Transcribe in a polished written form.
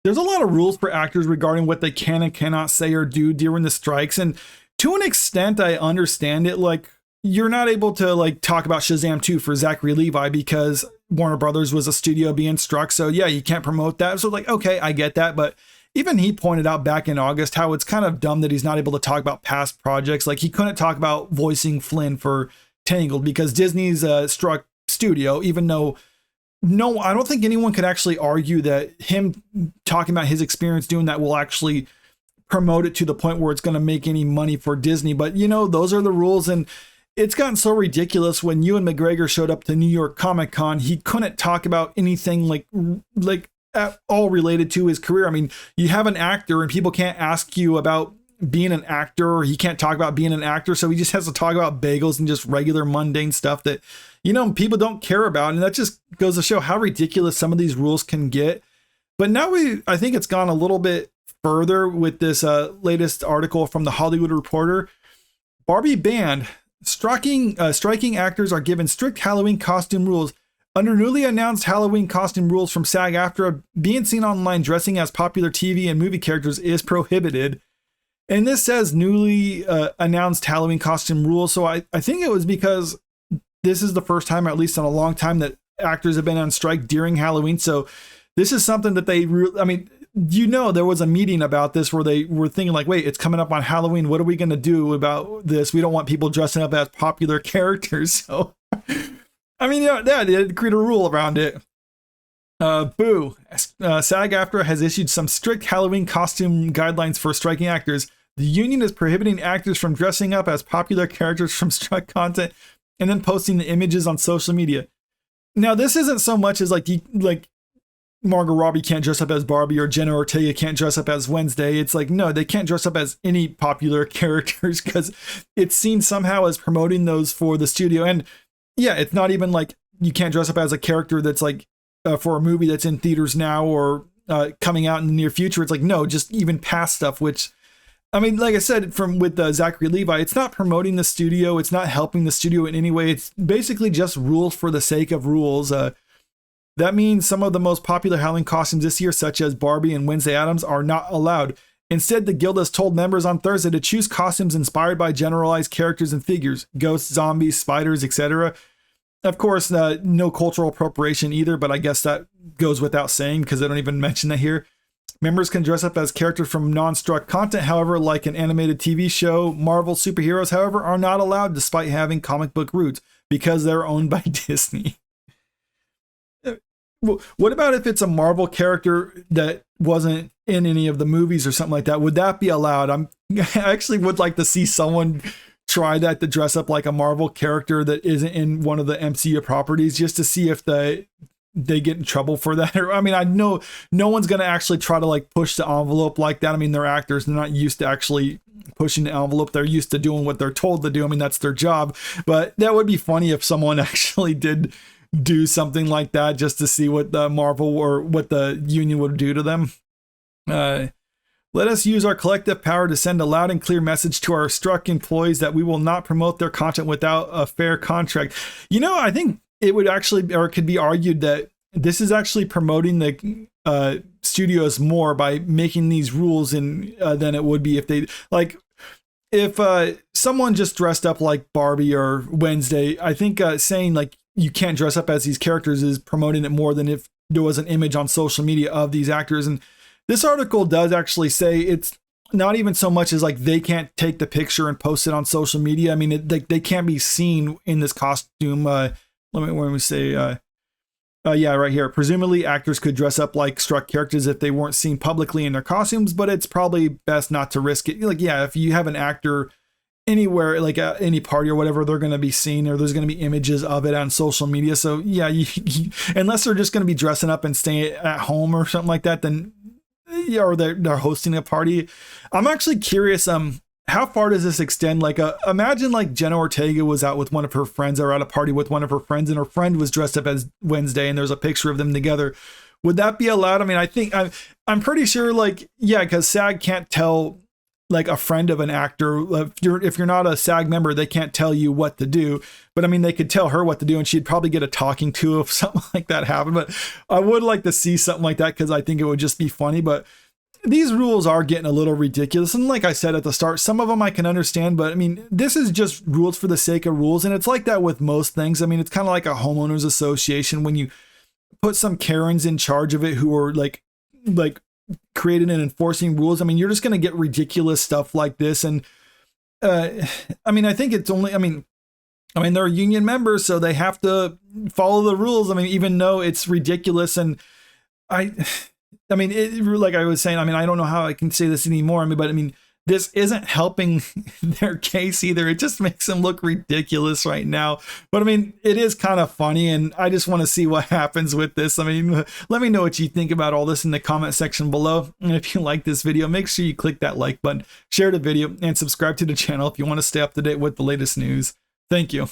there's a lot of rules for actors regarding what they can and cannot say or do during the strikes. And to an extent, I understand it. Like, you're not able to like talk about Shazam 2 for Zachary Levi because Warner Brothers was a studio being struck. So yeah, you can't promote that. So like, okay, I get that. But even he pointed out back in August how it's kind of dumb that he's not able to talk about past projects. Like, he couldn't talk about voicing Flynn for Tangled because Disney's struck studio, even though no, I don't think anyone could actually argue that him talking about his experience doing that will actually promote it to the point where it's going to make any money for Disney. But you know, those are the rules. And it's gotten so ridiculous. When Ewan McGregor showed up to New York Comic Con, he couldn't talk about anything like at all related to his career. I mean, you have an actor and people can't ask you about being an actor, or he can't talk about being an actor. So he just has to talk about bagels and just regular mundane stuff that, you know, people don't care about. And that just goes to show how ridiculous some of these rules can get. But now I think it's gone a little bit further with this latest article from the Hollywood Reporter. Barbie banned. Striking actors are given strict Halloween costume rules. Under newly announced Halloween costume rules from SAG-AFTRA, being seen online dressing as popular TV and movie characters is prohibited. And this says newly announced Halloween costume rules. So I think it was because this is the first time, at least in a long time, that actors have been on strike during Halloween. So this is something that there was a meeting about this where they were thinking like, wait, it's coming up on Halloween. What are we going to do about this? We don't want people dressing up as popular characters. So, I mean, yeah, they had to create a rule around it. Boo. SAG-AFTRA has issued some strict Halloween costume guidelines for striking actors. The union is prohibiting actors from dressing up as popular characters from struck content and then posting the images on social media. Now, this isn't so much as like Margot Robbie can't dress up as Barbie or Jenna Ortega can't dress up as Wednesday. It's like, no, they can't dress up as any popular characters because it's seen somehow as promoting those for the studio. And yeah, it's not even like you can't dress up as a character that's like for a movie that's in theaters now or coming out in the near future. It's like, no, just even past stuff, which, I mean, like I said, with Zachary Levi, it's not promoting the studio. It's not helping the studio in any way. It's basically just rules for the sake of rules. That means some of the most popular Halloween costumes this year, such as Barbie and Wednesday Addams, are not allowed. Instead, the guild has told members on Thursday to choose costumes inspired by generalized characters and figures, ghosts, zombies, spiders, etc. Of course, no cultural appropriation either, but I guess that goes without saying because they don't even mention that here. Members can dress up as characters from non-struck content, however, like an animated TV show. Marvel superheroes, however, are not allowed despite having comic book roots because they're owned by Disney. What about if it's a Marvel character that wasn't in any of the movies or something like that? Would that be allowed? I actually would like to see someone try that, to dress up like a Marvel character that isn't in one of the MCU properties, just to see if they get in trouble for that. I mean, I know no one's going to actually try to like push the envelope like that. I mean, they're actors. They're not used to actually pushing the envelope. They're used to doing what they're told to do. I mean, that's their job. But that would be funny if someone actually did do something like that just to see what the Marvel or what the union would do to them. Let us use our collective power to send a loud and clear message to our struck employees that we will not promote their content without a fair contract. You know, I think it would actually, or it could be argued that this is actually promoting the studios more by making these rules than it would be if they, like, if someone just dressed up like Barbie or Wednesday. I think saying like you can't dress up as these characters is promoting it more than if there was an image on social media of these actors. And this article does actually say it's not even so much as like they can't take the picture and post it on social media. I mean, they can't be seen in this costume. Let me say, yeah, right here. Presumably, actors could dress up like struck characters if they weren't seen publicly in their costumes, but it's probably best not to risk it. Like, yeah, if you have an actor anywhere, like at any party or whatever, they're going to be seen, or there's going to be images of it on social media. So yeah, unless they're just going to be dressing up and staying at home or something like that, then yeah, or they're hosting a party. I'm actually curious. How far does this extend? Like, imagine like Jenna Ortega was out with one of her friends, or at a party with one of her friends, and her friend was dressed up as Wednesday, and there's a picture of them together. Would that be allowed? I mean, I think I'm pretty sure, like, yeah, because SAG can't tell like a friend of an actor. If you're not a SAG member, they can't tell you what to do. But I mean, they could tell her what to do, and she'd probably get a talking to if something like that happened. But I would like to see something like that because I think it would just be funny. But these rules are getting a little ridiculous. And like I said at the start, some of them I can understand, but I mean, this is just rules for the sake of rules. And it's like that with most things. I mean, it's kind of like a homeowners association when you put some Karens in charge of it who are like creating and enforcing rules. I mean, you're just going to get ridiculous stuff like this. And I mean, I think it's only, I mean, they're union members, so they have to follow the rules. I mean, even though it's ridiculous. And I mean, like I was saying, I mean, I don't know how I can say this anymore. I mean, but I mean, this isn't helping their case either. It just makes them look ridiculous right now. But I mean, it is kind of funny, and I just want to see what happens with this. I mean, let me know what you think about all this in the comment section below. And if you like this video, make sure you click that like button, share the video, and subscribe to the channel if you want to stay up to date with the latest news. Thank you.